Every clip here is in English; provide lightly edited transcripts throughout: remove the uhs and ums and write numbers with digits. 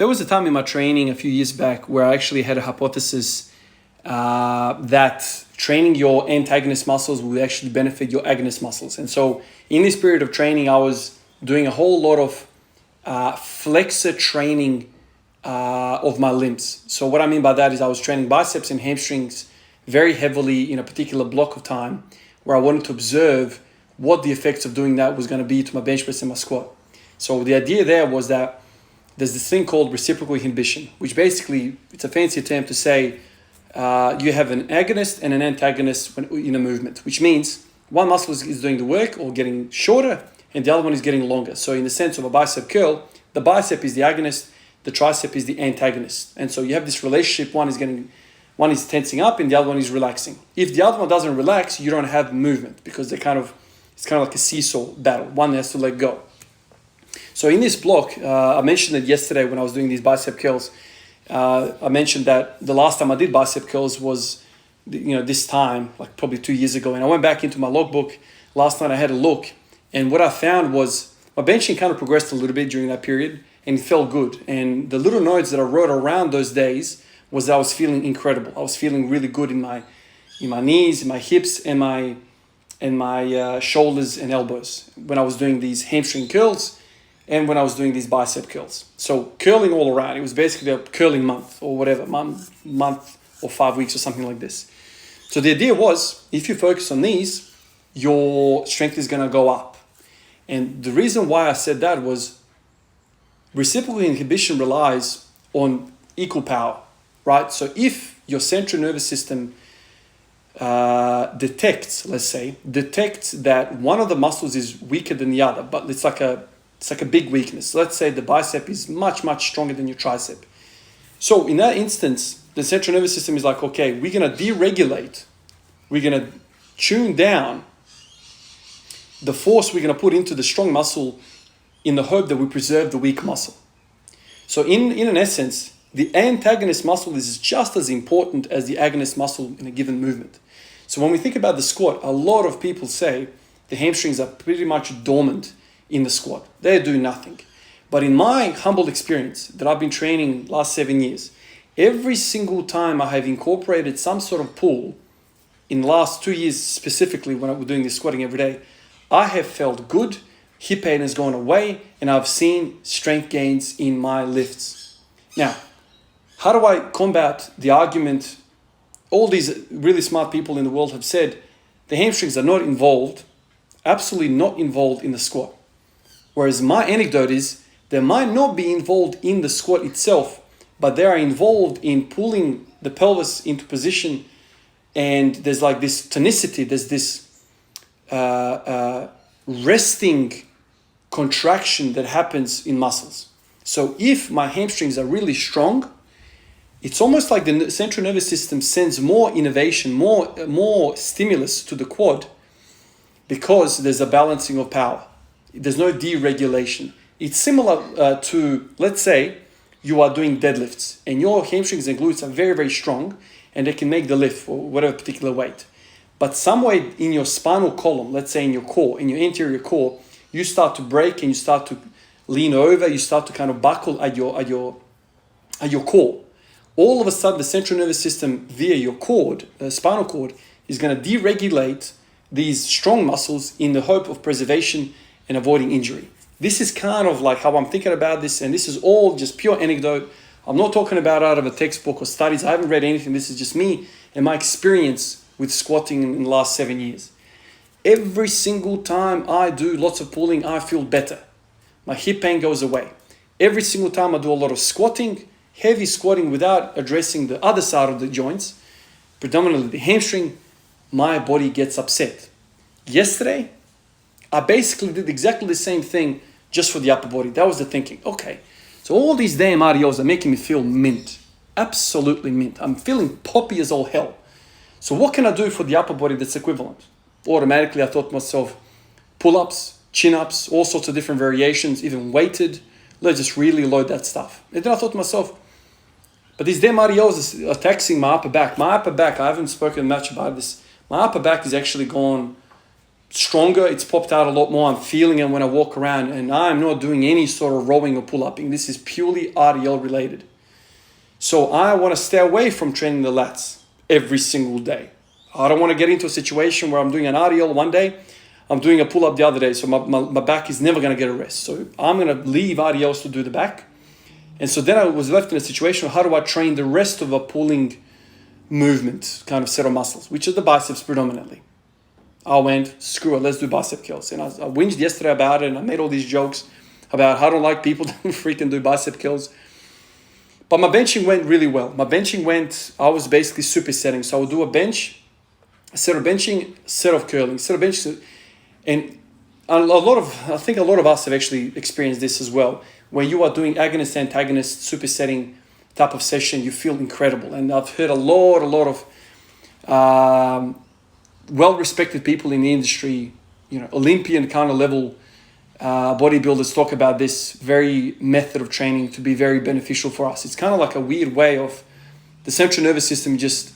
there was a time in my training a few years back where I actually had a hypothesis that training your antagonist muscles would actually benefit your agonist muscles. And so in this period of training, I was doing a whole lot of flexor training of my limbs. So what I mean by that is I was training biceps and hamstrings very heavily in a particular block of time where I wanted to observe what the effects of doing that was going to be to my bench press and my squat. So the idea there was that there's this thing called reciprocal inhibition, which basically, it's a fancy term to say you have an agonist and an antagonist in a movement, which means one muscle is doing the work or getting shorter and the other one is getting longer. So in the sense of a bicep curl, the bicep is the agonist, the tricep is the antagonist. And so you have this relationship, one is tensing up and the other one is relaxing. If the other one doesn't relax, you don't have movement because it's kind of like a seesaw battle. One has to let go. So in this block, I mentioned it yesterday when I was doing these bicep curls. I mentioned that the last time I did bicep curls was, this time, like probably 2 years ago. And I went back into my logbook last night. I had a look, and what I found was my benching kind of progressed a little bit during that period, and it felt good. And the little notes that I wrote around those days was that I was feeling incredible. I was feeling really good in my knees, in my hips, and my shoulders and elbows when I was doing these hamstring curls and when I was doing these bicep curls. So curling all around. It was basically a curling month or whatever, month or 5 weeks or something like this. So the idea was, if you focus on these, your strength is going to go up. And the reason why I said that was reciprocal inhibition relies on equal power, right? So if your central nervous system detects that one of the muscles is weaker than the other, but it's like a big weakness. Let's say the bicep is much, much stronger than your tricep. So in that instance, the central nervous system is like, okay, we're going to deregulate. We're going to tune down the force we're going to put into the strong muscle in the hope that we preserve the weak muscle. So in an essence, the antagonist muscle is just as important as the agonist muscle in a given movement. So when we think about the squat, a lot of people say the hamstrings are pretty much dormant in the squat. They do nothing. But in my humble experience that I've been training last 7 years, every single time I have incorporated some sort of pull, in the last 2 years specifically when I was doing this squatting every day, I have felt good, hip pain has gone away, and I've seen strength gains in my lifts. Now, how do I combat the argument? All these really smart people in the world have said the hamstrings are not involved, absolutely not involved in the squat. Whereas my anecdote is they might not be involved in the squat itself, but they are involved in pulling the pelvis into position, and there's like this tonicity, there's this resting contraction that happens in muscles. So if my hamstrings are really strong, it's almost like the central nervous system sends more innervation, more stimulus to the quad because there's a balancing of power. There's no deregulation. It's similar to, let's say, you are doing deadlifts and your hamstrings and glutes are very, very strong and they can make the lift for whatever particular weight. But somewhere in your spinal column, let's say in your core, in your anterior core, you start to break and you start to lean over, you start to kind of buckle at your core. All of a sudden, the central nervous system via your cord, the spinal cord, is going to deregulate these strong muscles in the hope of preservation and avoiding injury. This is kind of like how I'm thinking about this, and this is all just pure anecdote. I'm not talking about out of a textbook or studies. I haven't read anything. This is just me and my experience with squatting in the last 7 years. Every single time I do lots of pulling, I feel better. My hip pain goes away. Every single time I do a lot of squatting, heavy squatting without addressing the other side of the joints, predominantly the hamstring, my body gets upset. Yesterday, I basically did exactly the same thing just for the upper body. That was the thinking. Okay, so all these damn RDOs are making me feel mint. Absolutely mint. I'm feeling poppy as all hell. So what can I do for the upper body that's equivalent? Automatically, I thought to myself, pull-ups, chin-ups, all sorts of different variations, even weighted. Let's just really load that stuff. And then I thought to myself, but these damn RDOs are taxing my upper back. My upper back, I haven't spoken much about this. My upper back is actually gone stronger. It's popped out a lot more. I'm feeling it when I walk around, and I'm not doing any sort of rowing or pull-upping. This is purely RDL related. So I want to stay away from training the lats every single day. I don't want to get into a situation where I'm doing an RDL one day, I'm doing a pull-up the other day, so my back is never going to get a rest. So I'm going to leave RDLs to do the back. And so then I was left in a situation of how do I train the rest of a pulling movement kind of set of muscles, which is the biceps predominantly. I went, screw it, let's do bicep curls. And I whinged yesterday about it, and I made all these jokes about how I don't like people that freaking do bicep curls. But my benching went really well. I was basically supersetting. So I would do a bench, a set of benching, set of curling, set of benching. And I think a lot of us have actually experienced this as well. When you are doing agonist, antagonist, supersetting type of session, you feel incredible. And I've heard a lot of well-respected people in the industry, Olympian kind of level bodybuilders talk about this very method of training to be very beneficial for us. It's kind of like a weird way of the central nervous system just,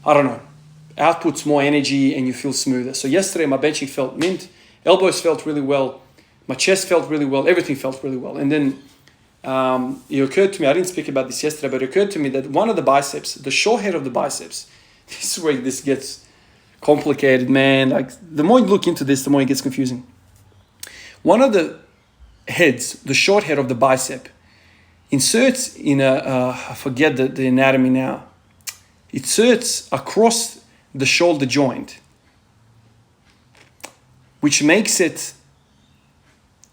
outputs more energy and you feel smoother. So yesterday my benching felt mint, elbows felt really well, my chest felt really well, everything felt really well. And then it occurred to me, I didn't speak about this yesterday, but it occurred to me that one of the biceps, the short head of the biceps, this is where this gets complicated, man. Like the more you look into this, the more it gets confusing. One of the heads, the short head of the bicep, inserts in I forget the anatomy now. It inserts across the shoulder joint, which makes it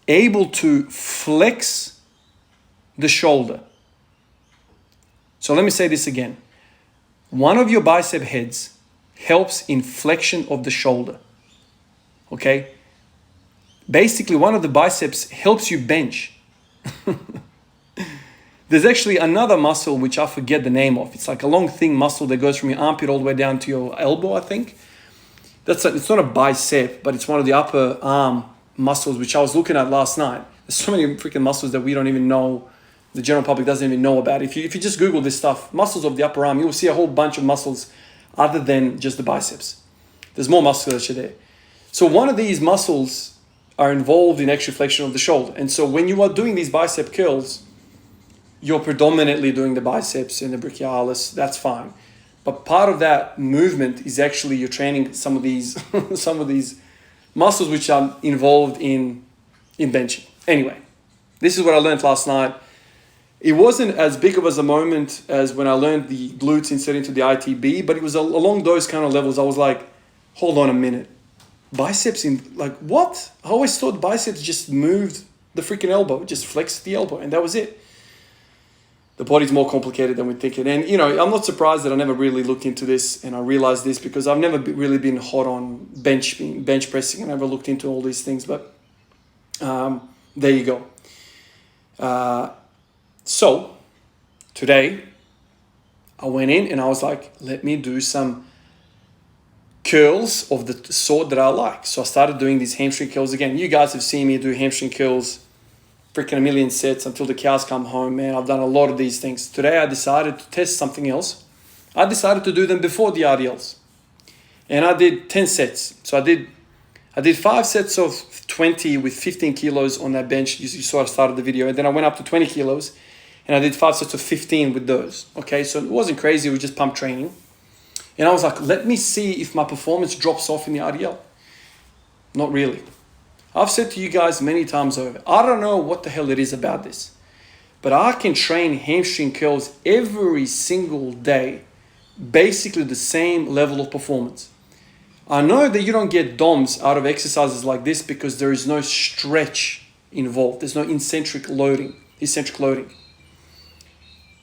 able to flex the shoulder. So let me say this again. One of your bicep heads helps in flexion of the shoulder. Okay? Basically, one of the biceps helps you bench. There's actually another muscle which I forget the name of. It's like a long, thin muscle that goes from your armpit all the way down to your elbow, I think. It's not a bicep, but it's one of the upper arm muscles, which I was looking at last night. There's so many freaking muscles that we don't even know, the general public doesn't even know about. If you just Google this stuff, muscles of the upper arm, you'll see a whole bunch of muscles other than just the biceps. There's more musculature there. So one of these muscles are involved in actual flexion of the shoulder. And so when you are doing these bicep curls, you're predominantly doing the biceps and the brachialis, that's fine. But part of that movement is actually you're training some of these muscles which are involved in benching. Anyway, this is what I learned last night. It wasn't as big of a moment as when I learned the glutes instead into the ITB, but it was along those kind of levels. I was like, hold on a minute. Biceps what? I always thought biceps just moved the freaking elbow, just flexed the elbow, and that was it. The body's more complicated than we think it. And, I'm not surprised that I never really looked into this and I realized this because I've never really been hot on bench pressing. I never looked into all these things, but there you go. So today I went in and I was like, let me do some curls of the sort that I like. So I started doing these hamstring curls again. You guys have seen me do hamstring curls freaking a million sets until the cows come home, man. I've done a lot of these things. Today I decided to test something else. I decided to do them before the RDLs. And I did 10 sets. So I did 5 sets of 20 with 15 kilos on that bench. You saw I started the video. And then I went up to 20 kilos and I did 5 sets of 15 with those. Okay, so it wasn't crazy. It was just pump training. And I was like, let me see if my performance drops off in the RDL. Not really. I've said to you guys many times over, I don't know what the hell it is about this, but I can train hamstring curls every single day, basically the same level of performance. I know that you don't get DOMs out of exercises like this because there is no stretch involved. There's no eccentric loading.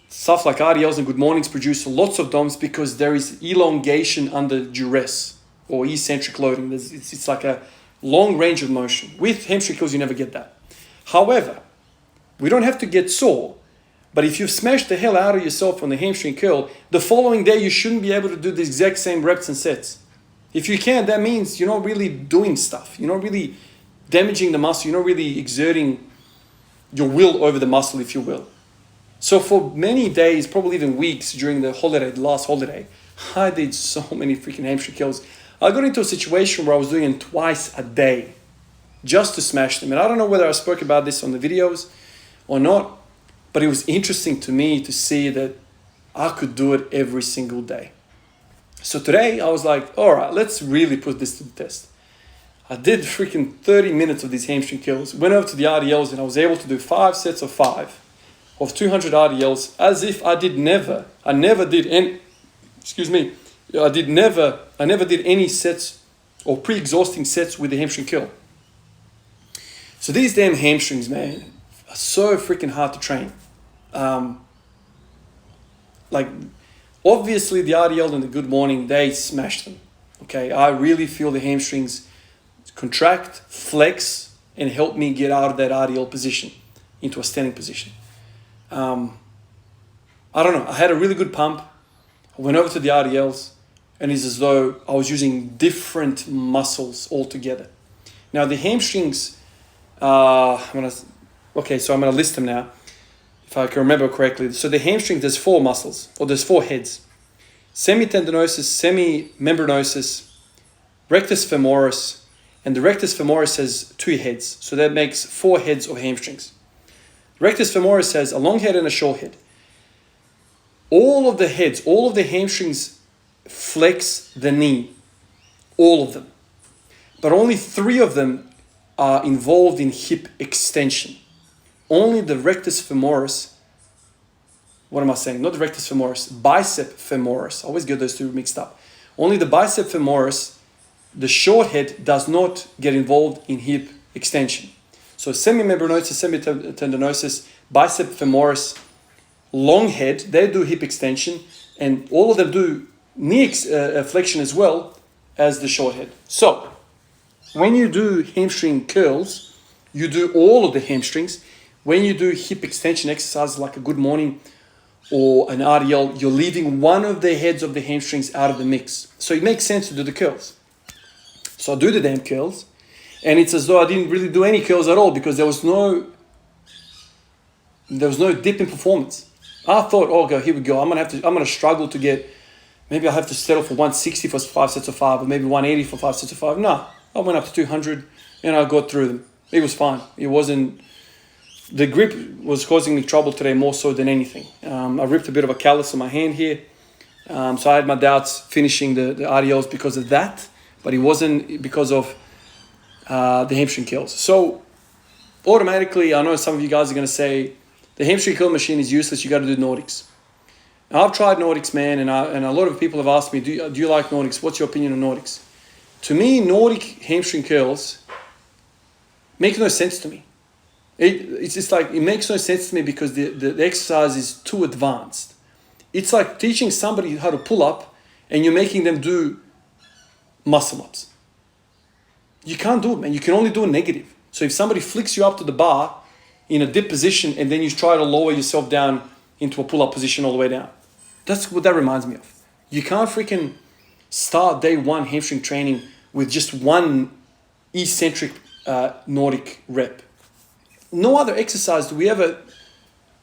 Stuff like RDLs and good mornings produce lots of DOMs because there is elongation under duress or eccentric loading. It's like a long range of motion. With hamstring curls, you never get that. However, we don't have to get sore, but if you've smashed the hell out of yourself on the hamstring curl, the following day you shouldn't be able to do the exact same reps and sets. If you can, that means you're not really doing stuff. You're not really damaging the muscle. You're not really exerting your will over the muscle, if you will. So for many days, probably even weeks during the last holiday, I did so many freaking hamstring curls. I got into a situation where I was doing them twice a day just to smash them. And I don't know whether I spoke about this on the videos or not, but it was interesting to me to see that I could do it every single day. So today I was like, all right, let's really put this to the test. I did freaking 30 minutes of these hamstring curls, went over to the RDLs, and I was able to do 5 sets of 5 of 200 RDLs as if I never did any sets or pre-exhausting sets with the hamstring curl. So these damn hamstrings, man, are so freaking hard to train. Obviously the RDL and the good morning, they smash them. Okay, I really feel the hamstrings contract, flex, and help me get out of that RDL position into a standing position. I don't know. I had a really good pump. I went over to the RDLs, and it's as though I was using different muscles altogether. Now the hamstrings, I'm gonna list them now, if I can remember correctly. So the hamstrings, there's 4 muscles, or there's 4 heads: semitendinosus, semimembranosus, rectus femoris, and the rectus femoris has 2 heads. So that makes 4 heads of hamstrings. Rectus femoris has a long head and a short head. All of the hamstrings flex the knee, all of them. But only 3 of them are involved in hip extension. Only the rectus femoris, not the rectus femoris, bicep femoris. I always get those 2 mixed up. Only the bicep femoris, the short head, does not get involved in hip extension. So semimembranosus, semitendinosus, bicep femoris, long head, they do hip extension, and all of them do knee flexion as well as the short head. So when you do hamstring curls, you do all of the hamstrings. When you do hip extension exercises like a good morning or an RDL, you're leaving one of the heads of the hamstrings out of the mix. So it makes sense to do the curls. So I do the damn curls, and it's as though I didn't really do any curls at all because there was no dip in performance. I thought, here we go. I'm gonna struggle to get. Maybe I have to settle for 160 for 5 sets of 5, or maybe 180 for 5 sets of 5. No, I went up to 200, and I got through them. It was fine. It wasn't. The grip was causing me trouble today more so than anything. I ripped a bit of a callus on my hand here, so I had my doubts finishing the RDLs because of that. But it wasn't because of the hamstring curls. So automatically, I know some of you guys are going to say, the hamstring curl machine is useless, you got to do Nordics. Now, I've tried Nordics, man, and a lot of people have asked me, do you like Nordics? What's your opinion on Nordics? To me, Nordic hamstring curls make no sense to me. It makes no sense to me because the exercise is too advanced. It's like teaching somebody how to pull up and you're making them do muscle ups. You can't do it, man. You can only do a negative. So if somebody flicks you up to the bar in a dip position and then you try to lower yourself down into a pull-up position all the way down, that's what that reminds me of. You can't freaking start day 1 hamstring training with just one eccentric Nordic rep. No other exercise do we ever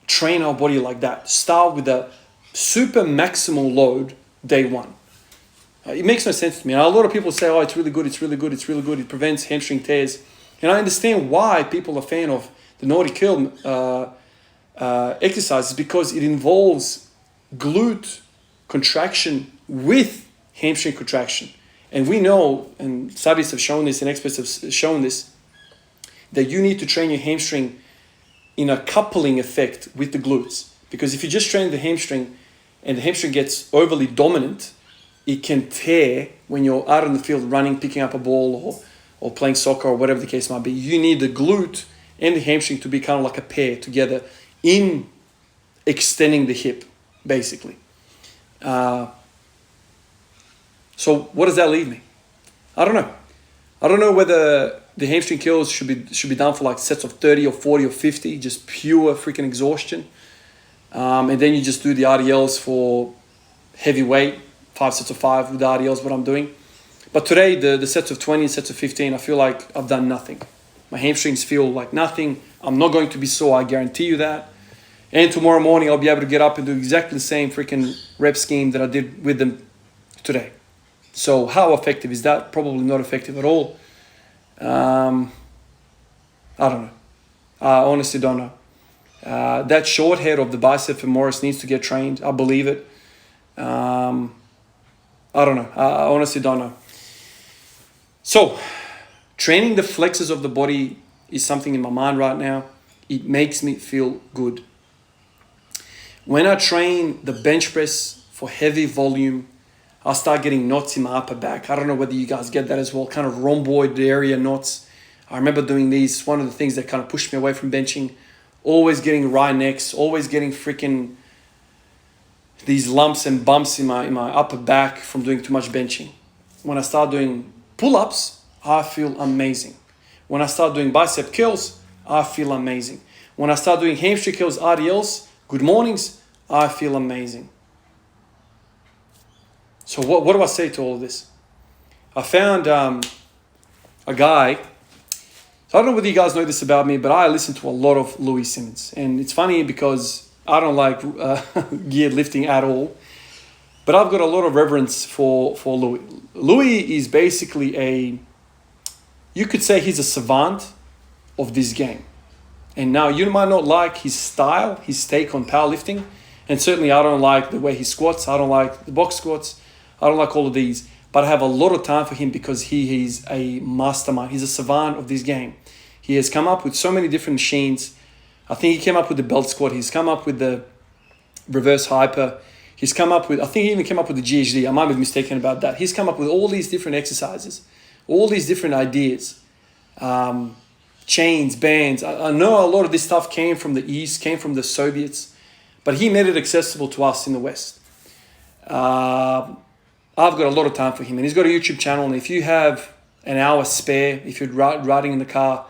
train our body like that. Start with a super maximal load day 1. It makes no sense to me. And a lot of people say, it's really good, it prevents hamstring tears. And I understand why people are a fan of the Nordic curl exercises, because it involves glute contraction with hamstring contraction. And we know, and studies have shown this, and experts have shown this, that you need to train your hamstring in a coupling effect with the glutes. Because if you just train the hamstring and the hamstring gets overly dominant, it can tear when you're out in the field running, picking up a ball or playing soccer or whatever the case might be. You need the glute and the hamstring to be kind of like a pair together in extending the hip, basically. So what does that leave me? I don't know. I don't know whether the hamstring curls should be done for like sets of 30 or 40 or 50, just pure freaking exhaustion. And then you just do the RDLs for heavy weight, 5 sets of 5 with the RDLs, what I'm doing. But today, the sets of 20, sets of 15, I feel like I've done nothing. My hamstrings feel like nothing. I'm not going to be sore, I guarantee you that. And tomorrow morning, I'll be able to get up and do exactly the same freaking rep scheme that I did with them today. So how effective is that? Probably not effective at all. I don't know. I honestly don't know. That short head of the bicep femoris needs to get trained. I believe it. I don't know. I honestly don't know. So, training the flexors of the body is something in my mind right now. It makes me feel good. When I train the bench press for heavy volume, I start getting knots in my upper back. I don't know whether you guys get that as well, kind of rhomboid area knots. I remember doing these. One of the things that kind of pushed me away from benching. Always getting wry necks, always getting freaking these lumps and bumps in my upper back from doing too much benching. When I start doing pull-ups, I feel amazing. When I start doing bicep curls, I feel amazing. When I start doing hamstring curls, RDLs, good mornings, I feel amazing. So what do I say to all of this? I found a guy. So I don't know whether you guys know this about me, but I listen to a lot of Louis Simmons. And it's funny because I don't like geared lifting at all. But I've got a lot of reverence for Louis. Louis is basically you could say he's a savant of this game. And now you might not like his style, his take on powerlifting. And certainly I don't like the way he squats. I don't like the box squats. I don't like all of these. But I have a lot of time for him because he is a mastermind. He's a savant of this game. He has come up with so many different machines. I think he came up with the belt squat. He's come up with the reverse hyper. He's come up with, I think he even came up with the GHD. I might be mistaken about that. He's come up with all these different exercises, all these different ideas, chains, bands. I know a lot of this stuff came from the East, came from the Soviets, but he made it accessible to us in the West. I've got a lot of time for him, and he's got a YouTube channel. And if you have an hour spare, if you're riding in the car,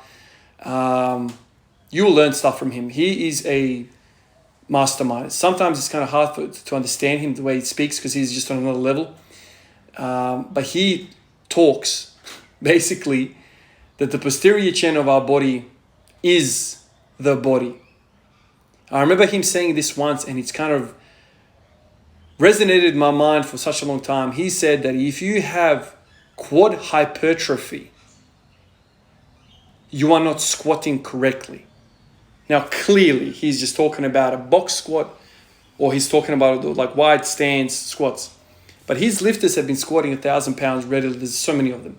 you will learn stuff from him. He is a mastermind. Sometimes it's kind of hard to understand him the way he speaks because he's just on another level. But he talks basically that the posterior chain of our body is the body. I remember him saying this once, and it's kind of resonated in my mind for such a long time. He said that if you have quad hypertrophy, you are not squatting correctly. Now, clearly, he's just talking about a box squat, or he's talking about like wide stance squats. But his lifters have been squatting 1,000 pounds regularly. There's so many of them.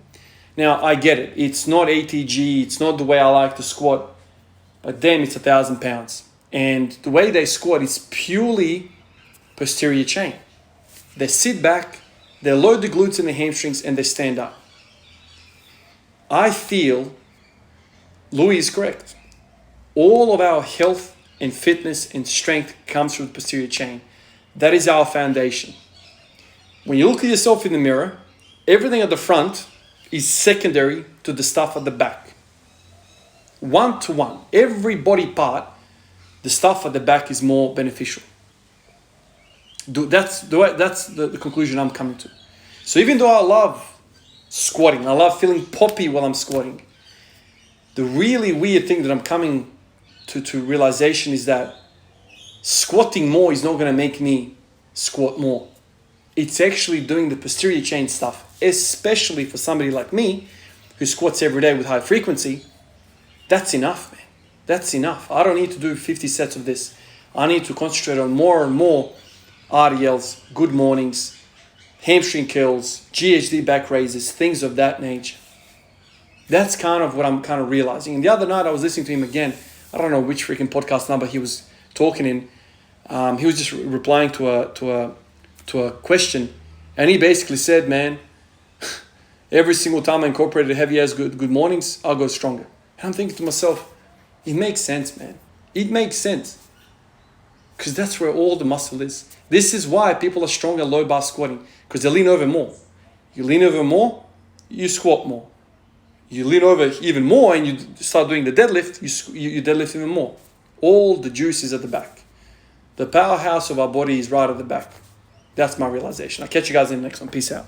Now, I get it. It's not ATG. It's not the way I like to squat. But damn, it's 1,000 pounds. And the way they squat is purely posterior chain. They sit back, they load the glutes and the hamstrings, and they stand up. I feel Louis is correct. All of our health and fitness and strength comes from the posterior chain. That is our foundation. When you look at yourself in the mirror, everything at the front is secondary to the stuff at the back. 1-to-1. Every body part, the stuff at the back is more beneficial. That's the conclusion I'm coming to. So even though I love squatting, I love feeling poppy while I'm squatting, the really weird thing that I'm coming to realization is that squatting more is not going to make me squat more. It's actually doing the posterior chain stuff, especially for somebody like me who squats every day with high frequency. That's enough, man. That's enough. I don't need to do 50 sets of this. I need to concentrate on more and more RDLs, good mornings, hamstring curls, GHD back raises, things of that nature. That's kind of what I'm kind of realizing. And the other night I was listening to him again. I don't know which freaking podcast number he was talking in. He was just replying to a question, and he basically said, "Man, every single time I incorporated heavy ass good mornings, I'll go stronger." And I'm thinking to myself, it makes sense, man. It makes sense. Because that's where all the muscle is. This is why people are strong at low bar squatting, because they lean over more. You lean over more, you squat more. You lean over even more and you start doing the deadlift, you deadlift even more. All the juice is at the back. The powerhouse of our body is right at the back. That's my realization. I'll catch you guys in the next one. Peace out.